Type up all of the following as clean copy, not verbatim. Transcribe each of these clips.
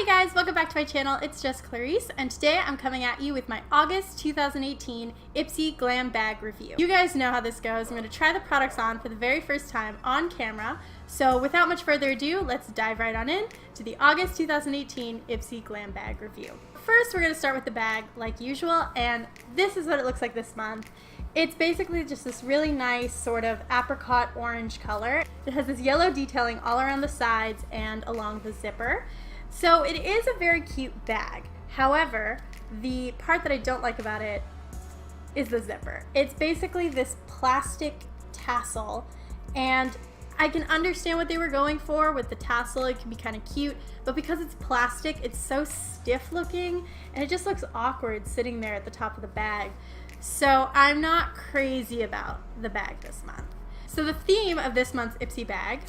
Hey guys, welcome back to my channel. It's just Clarice, and today I'm coming at you with my August 2018 IPSY Glam bag review. You guys know how this goes. I'm going to try the products on for the very first time on camera. So without much further ado, let's dive right on in to the August 2018 IPSY Glam bag review. First, we're going to start with the bag like usual, and this is what it looks like this month. It's basically just this really nice sort of apricot orange color. It has this yellow detailing all around the sides and along the zipper. So it is a very cute bag. However, the part that I don't like about it is the zipper. It's basically this plastic tassel, and I can understand what they were going for with the tassel. It can be kind of cute, but because it's plastic, it's so stiff looking, and it just looks awkward sitting there at the top of the bag. So I'm not crazy about the bag this month. So the theme of this month's IPSY bag,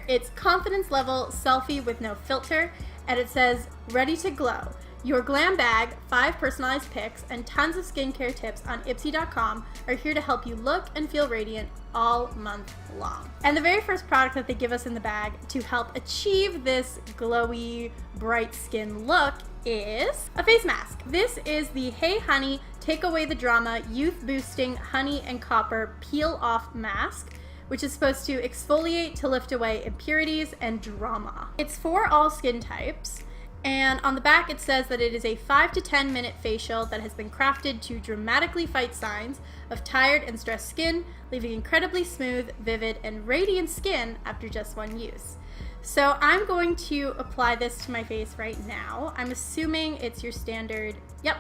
it's confidence level selfie with no filter, and it says ready to glow. Your glam bag, 5 personalized pics, and tons of skincare tips on IPSY.com are here to help you look and feel radiant all month long. And the very first product that they give us in the bag to help achieve this glowy, bright skin look is a face mask. This is the Hey Honey Take Away the Drama Youth Boosting Honey and Copper Peel Off Mask, which is supposed to exfoliate to lift away impurities and drama. It's for all skin types, and on the back it says that it is a 5 to 10 minute facial that has been crafted to dramatically fight signs of tired and stressed skin, leaving incredibly smooth, vivid, and radiant skin after just one use. So I'm going to apply this to my face right now. I'm assuming it's your standard, yep,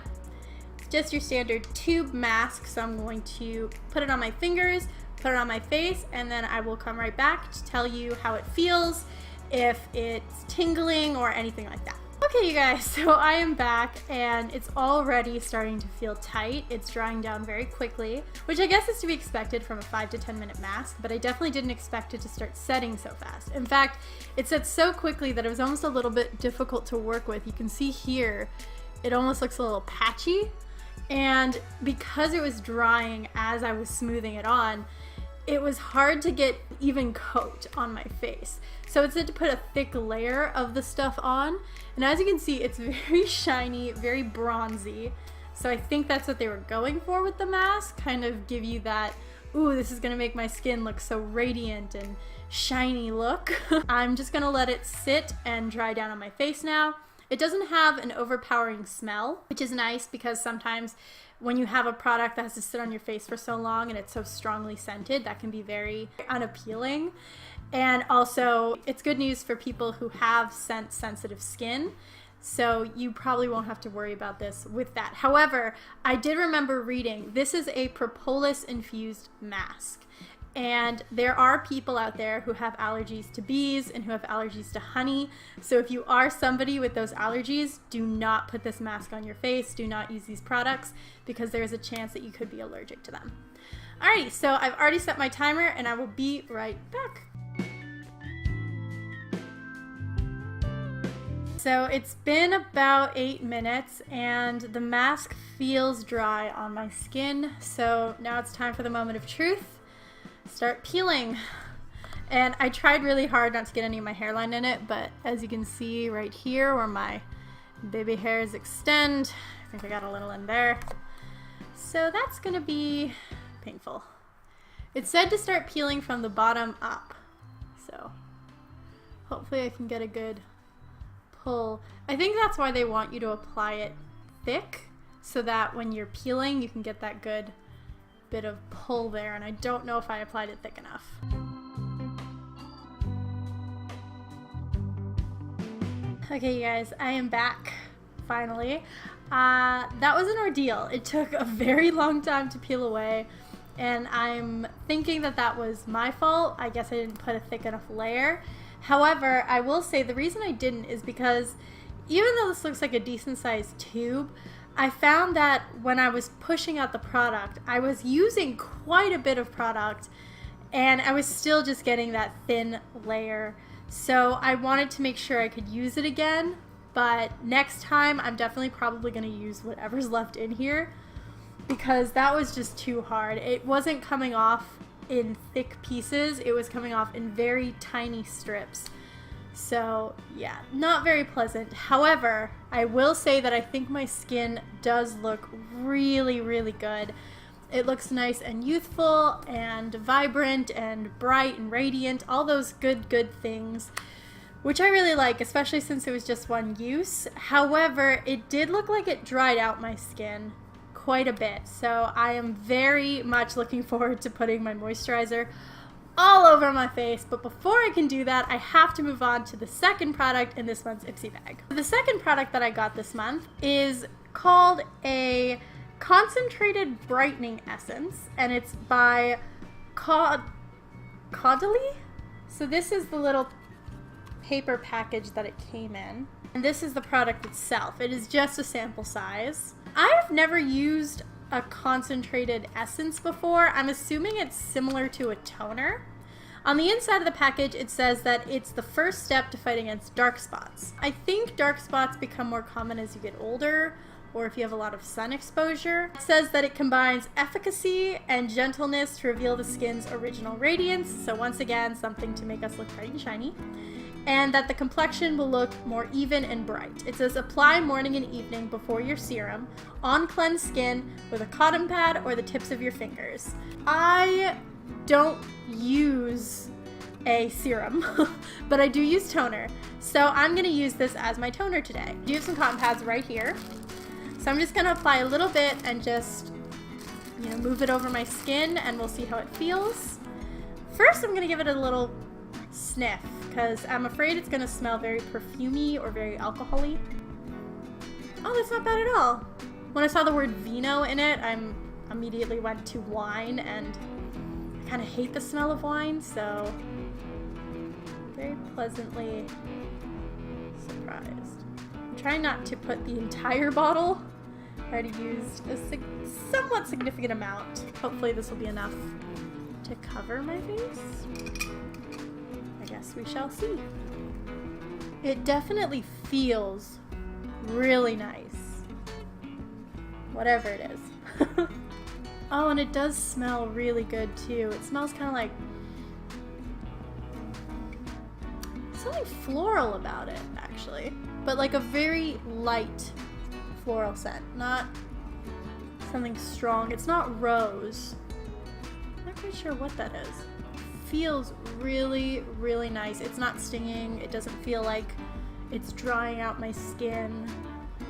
it's just your standard tube mask, so I'm going to put it on my fingers, put it on my face, and then I will come right back to tell you how it feels, if it's tingling or anything like that. Okay, you guys, so I am back, and it's already starting to feel tight. It's drying down very quickly, which I guess is to be expected from a 5 to 10 minute mask, but I definitely didn't expect it to start setting so fast. In fact, it set so quickly that it was almost a little bit difficult to work with. You can see here, it almost looks a little patchy, and because it was drying as I was smoothing it on, it was hard to get even coat on my face. So it said to put a thick layer of the stuff on, and as you can see, it's very shiny, very bronzy. So I think that's what they were going for with the mask, kind of give you that, ooh, this is gonna make my skin look so radiant and shiny look. I'm just gonna let it sit and dry down on my face now. It doesn't have an overpowering smell, which is nice because sometimes when you have a product that has to sit on your face for so long and it's so strongly scented, that can be very unappealing. And also, it's good news for people who have scent sensitive skin, so you probably won't have to worry about this with that. However, I did remember reading this is a propolis infused mask. And there are people out there who have allergies to bees and who have allergies to honey. So if you are somebody with those allergies, do not put this mask on your face. Do not use these products because there is a chance that you could be allergic to them. Alrighty, so I've already set my timer and I will be right back. So it's been about 8 minutes and the mask feels dry on my skin. So now it's time for the moment of truth. Start peeling. And I tried really hard not to get any of my hairline in it, but as you can see right here where my baby hairs extend, I think I got a little in there. So that's gonna be painful. It said to start peeling from the bottom up. So hopefully I can get a good pull. I think that's why they want you to apply it thick, so that when you're peeling you can get that good bit of pull there, and I don't know if I applied it thick enough. Okay, you guys, I am back finally. That was an ordeal. It took a very long time to peel away, and I'm thinking that that was my fault. I guess I didn't put a thick enough layer. However, I will say the reason I didn't is because even though this looks like a decent sized tube, I found that when I was pushing out the product, I was using quite a bit of product and I was still just getting that thin layer. So I wanted to make sure I could use it again, but next time I'm definitely probably going to use whatever's left in here because that was just too hard. It wasn't coming off in thick pieces, it was coming off in very tiny strips. So yeah, not very pleasant. However, I will say that I think my skin does look really, really good. It looks nice and youthful and vibrant and bright and radiant, all those good things, which I really like, especially since it was just one use. However, it did look like it dried out my skin quite a bit, so I am very much looking forward to putting my moisturizer all over my face. But before I can do that, I have to move on to the second product in this month's IPSY bag. The second product that I got this month is called a Concentrated Brightening Essence, and it's by Caudalie. So this is the little paper package that it came in, and this is the product itself. It is just a sample size. I've never used a concentrated essence before. I'm assuming it's similar to a toner. On the inside of the package, it says that it's the first step to fight against dark spots. I think dark spots become more common as you get older, or if you have a lot of sun exposure. It says that it combines efficacy and gentleness to reveal the skin's original radiance. So once again, something to make us look bright and shiny. And that the complexion will look more even and bright. It says apply morning and evening before your serum on cleansed skin with a cotton pad or the tips of your fingers. I don't use a serum, but I do use toner. So I'm gonna use this as my toner today. I do have some cotton pads right here. So I'm just gonna apply a little bit and just, move it over my skin, and we'll see how it feels. First, I'm gonna give it a little sniff, because I'm afraid it's going to smell very perfumey or very alcohol-y. Oh, that's not bad at all. When I saw the word vino in it, I immediately went to wine, and I kind of hate the smell of wine, so very pleasantly surprised. I'm trying not to put the entire bottle. I already used a somewhat significant amount. Hopefully this will be enough to cover my face. Guess we shall see. It definitely feels really nice, whatever it is. Oh, and it does smell really good too. It smells kind of like something floral about it, actually, but like a very light floral scent, not something strong. It's not rose. I'm not quite sure what that is. Feels really, really nice. It's not stinging. It doesn't feel like it's drying out my skin.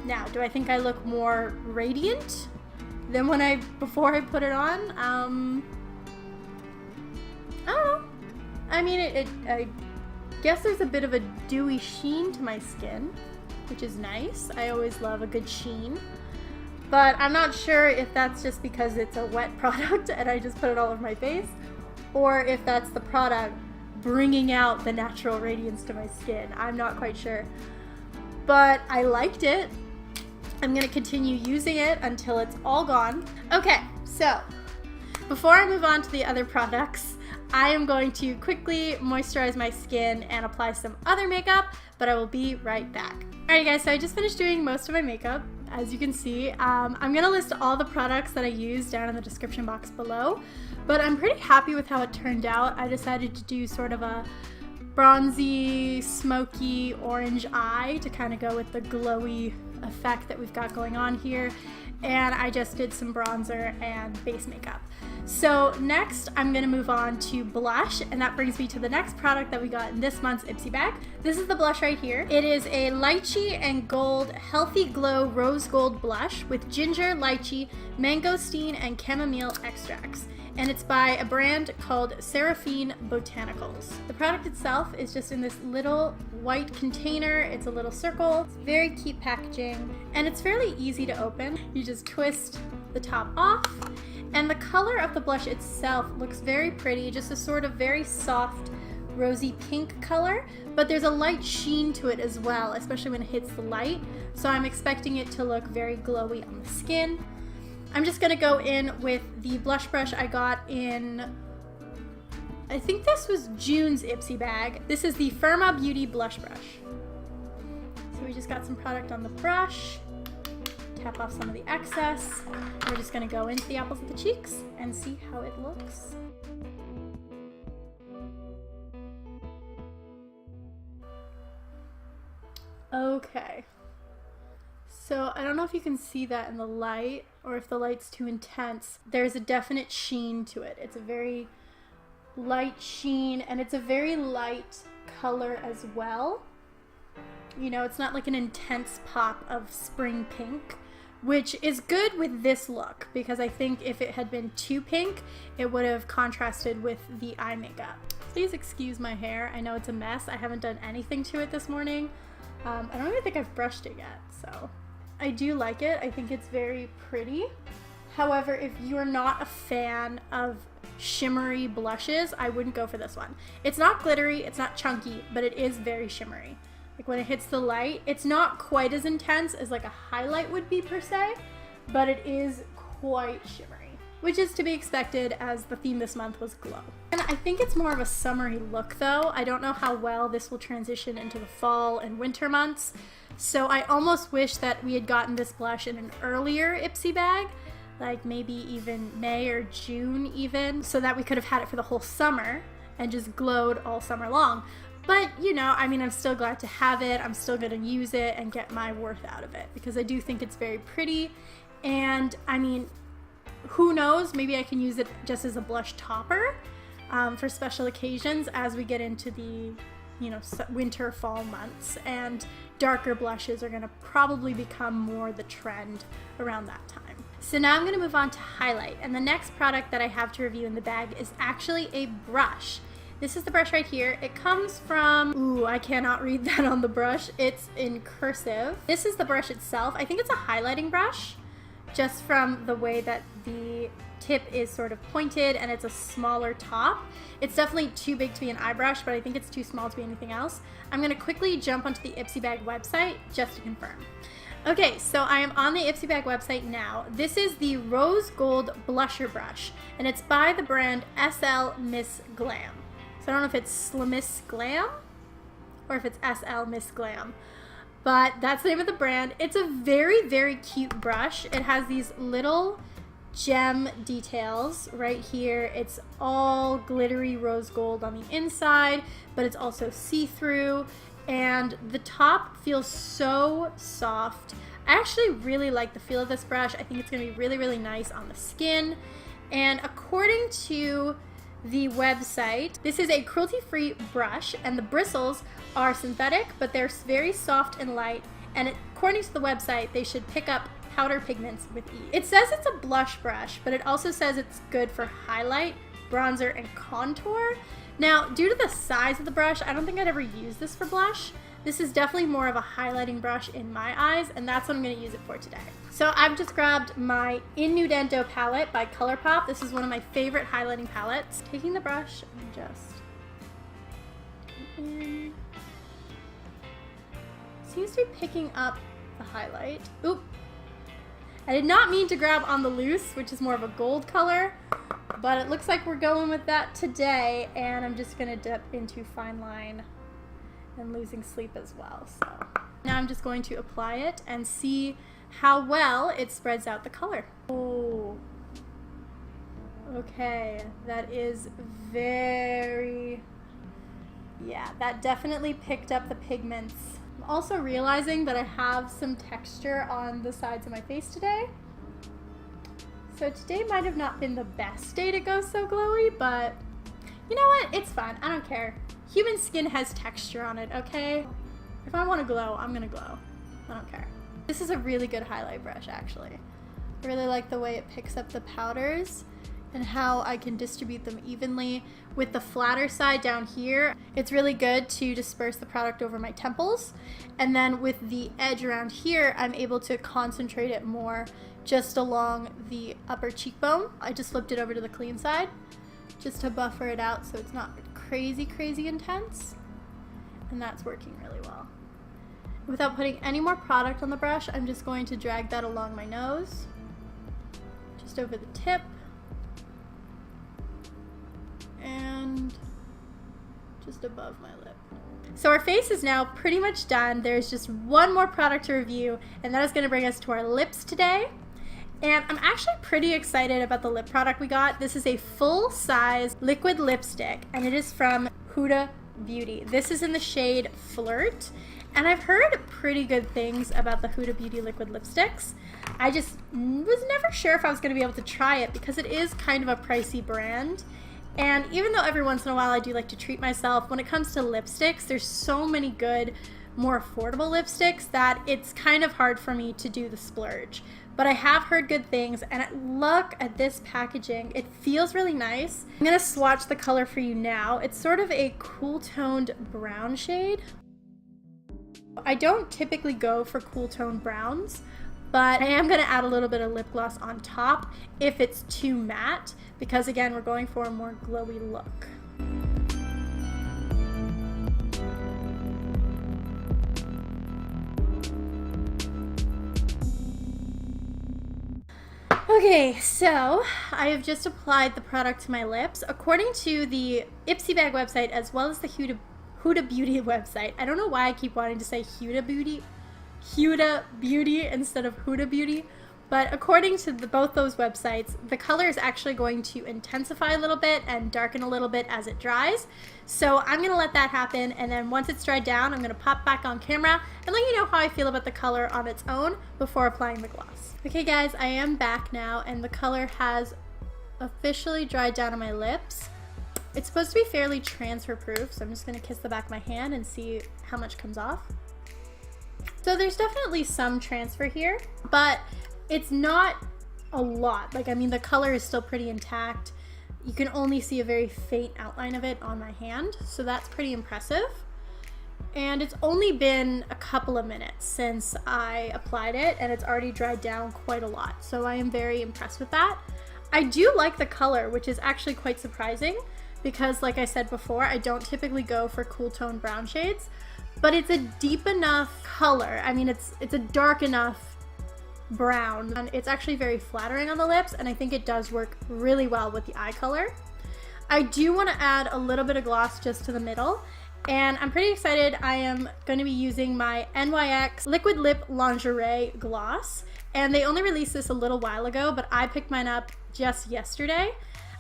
Now, do I think I look more radiant than before I put it on? I don't know. I mean, I guess there's a bit of a dewy sheen to my skin, which is nice. I always love a good sheen. But I'm not sure if that's just because it's a wet product and I just put it all over my face, or if that's the product bringing out the natural radiance to my skin. I'm not quite sure. But I liked it. I'm gonna continue using it until it's all gone. Okay, so before I move on to the other products, I am going to quickly moisturize my skin and apply some other makeup, but I will be right back. Alright guys, so I just finished doing most of my makeup. As you can see, I'm gonna list all the products that I used down in the description box below. But I'm pretty happy with how it turned out. I decided to do sort of a bronzy, smoky, orange eye to kind of go with the glowy effect that we've got going on here. And I just did some bronzer and base makeup. So next, I'm gonna move on to blush, and that brings me to the next product that we got in this month's IPSY bag. This is the blush right here. It is a lychee and gold healthy glow rose gold blush with ginger, lychee, mangosteen, and chamomile extracts. And it's by a brand called Seraphine Botanicals. The product itself is just in this little white container. It's a little circle. It's very cute packaging, and it's fairly easy to open. You just twist the top off, and the color of the blush itself looks very pretty, just a sort of very soft rosy pink color, but there's a light sheen to it as well, especially when it hits the light. So I'm expecting it to look very glowy on the skin. I'm just gonna go in with the blush brush I got in, I think this was June's IPSY bag. This is the Firma Beauty blush brush. So we just got some product on the brush, tap off some of the excess. We're just gonna go into the apples of the cheeks and see how it looks. Okay. So I don't know if you can see that in the light or if the light's too intense. There's a definite sheen to it. It's a very light sheen and it's a very light color as well. You know, it's not like an intense pop of spring pink, which is good with this look because I think if it had been too pink, it would have contrasted with the eye makeup. Please excuse my hair. I know it's a mess. I haven't done anything to it this morning. I don't even think I've brushed it yet, so I do like it. I think it's very pretty. However, if you're not a fan of shimmery blushes, I wouldn't go for this one. It's not glittery, it's not chunky, but it is very shimmery. Like when it hits the light, it's not quite as intense as like a highlight would be per se, but it is quite shimmery, which is to be expected as the theme this month was glow. And I think it's more of a summery look though. I don't know how well this will transition into the fall and winter months. So I almost wish that we had gotten this blush in an earlier IPSY bag, like maybe even May or June even, so that we could have had it for the whole summer and just glowed all summer long. But, you know, I mean, I'm still glad to have it. I'm still going to use it and get my worth out of it because I do think it's very pretty. And, I mean, who knows? Maybe I can use it just as a blush topper for special occasions as we get into the, you know, winter, fall months. And darker blushes are going to probably become more the trend around that time. So now I'm going to move on to highlight. And the next product that I have to review in the bag is actually a brush. This is the brush right here. It comes from, ooh, I cannot read that on the brush. It's in cursive. This is the brush itself. I think it's a highlighting brush, just from the way that the tip is sort of pointed and it's a smaller top. It's definitely too big to be an eye brush, but I think it's too small to be anything else. I'm gonna quickly jump onto the IPSY Bag website just to confirm. Okay, so I am on the IPSY Bag website now. This is the Rose Gold Blusher Brush, and it's by the brand SL Miss Glam. So I don't know if it's Miss Glam or if it's SL Miss Glam, but that's the name of the brand. It's a very, very cute brush. It has these little gem details right here. It's all glittery rose gold on the inside, but it's also see-through, and the top feels so soft. I actually really like the feel of this brush. I think it's going to be really, really nice on the skin. And according to the website, this is a cruelty-free brush, and the bristles are synthetic, but they're very soft and light, and according to the website, they should pick up powder pigments with ease. It says it's a blush brush, but it also says it's good for highlight, bronzer, and contour. Now, due to the size of the brush, I don't think I'd ever use this for blush. This is definitely more of a highlighting brush in my eyes, and that's what I'm going to use it for today. So I've just grabbed my Innuendo palette by Colourpop. This is one of my favorite highlighting palettes. Taking the brush and just in. Seems to be picking up the highlight. Oop. I did not mean to grab on the loose, which is more of a gold color, but it looks like we're going with that today, and I'm just going to dip into Fine Line and Losing Sleep as well. So now I'm just going to apply it and see how well it spreads out the color. Oh, okay, that is very, yeah, that definitely picked up the pigments. I'm also realizing that I have some texture on the sides of my face today. So today might have not been the best day to go so glowy, but you know what? It's fine. I don't care. Human skin has texture on it, okay? If I want to glow, I'm gonna glow. I don't care. This is a really good highlight brush, actually. I really like the way it picks up the powders and how I can distribute them evenly. With the flatter side down here, it's really good to disperse the product over my temples. And then with the edge around here, I'm able to concentrate it more just along the upper cheekbone. I just flipped it over to the clean side just to buffer it out so it's not crazy, crazy intense. And that's working really well. Without putting any more product on the brush, I'm just going to drag that along my nose, just over the tip, and just above my lip. So our face is now pretty much done. There's just one more product to review, and that is going to bring us to our lips today. And I'm actually pretty excited about the lip product we got. This is a full-size liquid lipstick, and it is from Huda Beauty. This is in the shade Flirt, and I've heard pretty good things about the Huda Beauty liquid lipsticks. I just was never sure if I was going to be able to try it because it is kind of a pricey brand. And even though every once in a while I do like to treat myself, when it comes to lipsticks, there's so many good, more affordable lipsticks that it's kind of hard for me to do the splurge. But I have heard good things, and look at this packaging. It feels really nice. I'm going to swatch the color for you now. It's sort of a cool toned brown shade. I don't typically go for cool toned browns, but I am going to add a little bit of lip gloss on top if it's too matte, because again, we're going for a more glowy look. Okay, so I have just applied the product to my lips. According to the IPSY Bag website as well as the Huda Beauty website, I don't know why I keep wanting to say Huda Beauty instead of Huda Beauty, but according to both those websites, the color is actually going to intensify a little bit and darken a little bit as it dries. So I'm going to let that happen, and then once it's dried down, I'm going to pop back on camera and let you know how I feel about the color on its own before applying the gloss. Okay guys, I am back now, and the color has officially dried down on my lips. It's supposed to be fairly transfer proof, so I'm just going to kiss the back of my hand and see how much comes off. So there's definitely some transfer here, but it's not a lot. Like, I mean, the color is still pretty intact. You can only see a very faint outline of it on my hand, so that's pretty impressive. And it's only been a couple of minutes since I applied it, and it's already dried down quite a lot, so I am very impressed with that. I do like the color, which is actually quite surprising because, like I said before, I don't typically go for cool tone brown shades, but it's a deep enough color. I mean, it's a dark enough brown, and it's actually very flattering on the lips, and I think it does work really well with the eye color. I do want to add a little bit of gloss just to the middle, and I'm pretty excited. I am going to be using my NYX Liquid Lip Lingerie Gloss, and they only released this a little while ago, but I picked mine up just yesterday.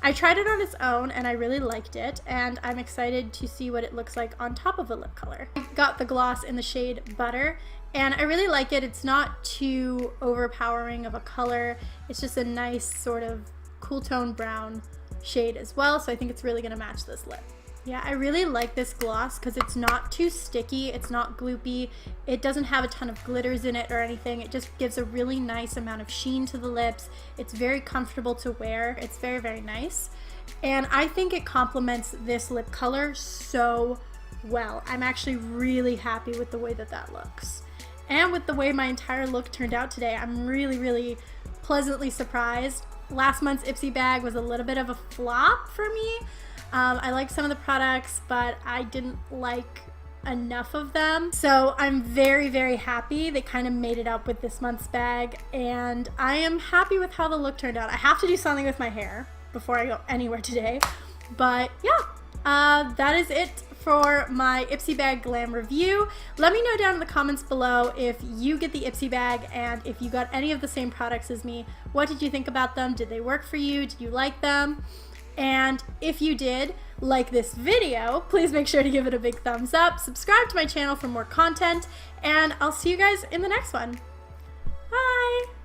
I tried it on its own and I really liked it, and I'm excited to see what it looks like on top of the lip color. I got the gloss in the shade Butter, and I really like it. It's not too overpowering of a color. It's just a nice sort of cool tone brown shade as well, so I think it's really going to match this lip. Yeah, I really like this gloss because it's not too sticky, it's not gloopy, it doesn't have a ton of glitters in it or anything. It just gives a really nice amount of sheen to the lips. It's very comfortable to wear. It's very, very nice. And I think it complements this lip color so well. I'm actually really happy with the way that that looks. And with the way my entire look turned out today, I'm really, really pleasantly surprised. Last month's IPSY bag was a little bit of a flop for me. I liked some of the products, but I didn't like enough of them. So I'm very, very happy they kind of made it up with this month's bag, and I am happy with how the look turned out. I have to do something with my hair before I go anywhere today, but yeah, that is it for my IPSY Bag Glam review. Let me know down in the comments below if you get the IPSY bag and if you got any of the same products as me. What did you think about them? Did they work for you? Did you like them? And if you did like this video, please make sure to give it a big thumbs up, subscribe to my channel for more content, and I'll see you guys in the next one. Bye!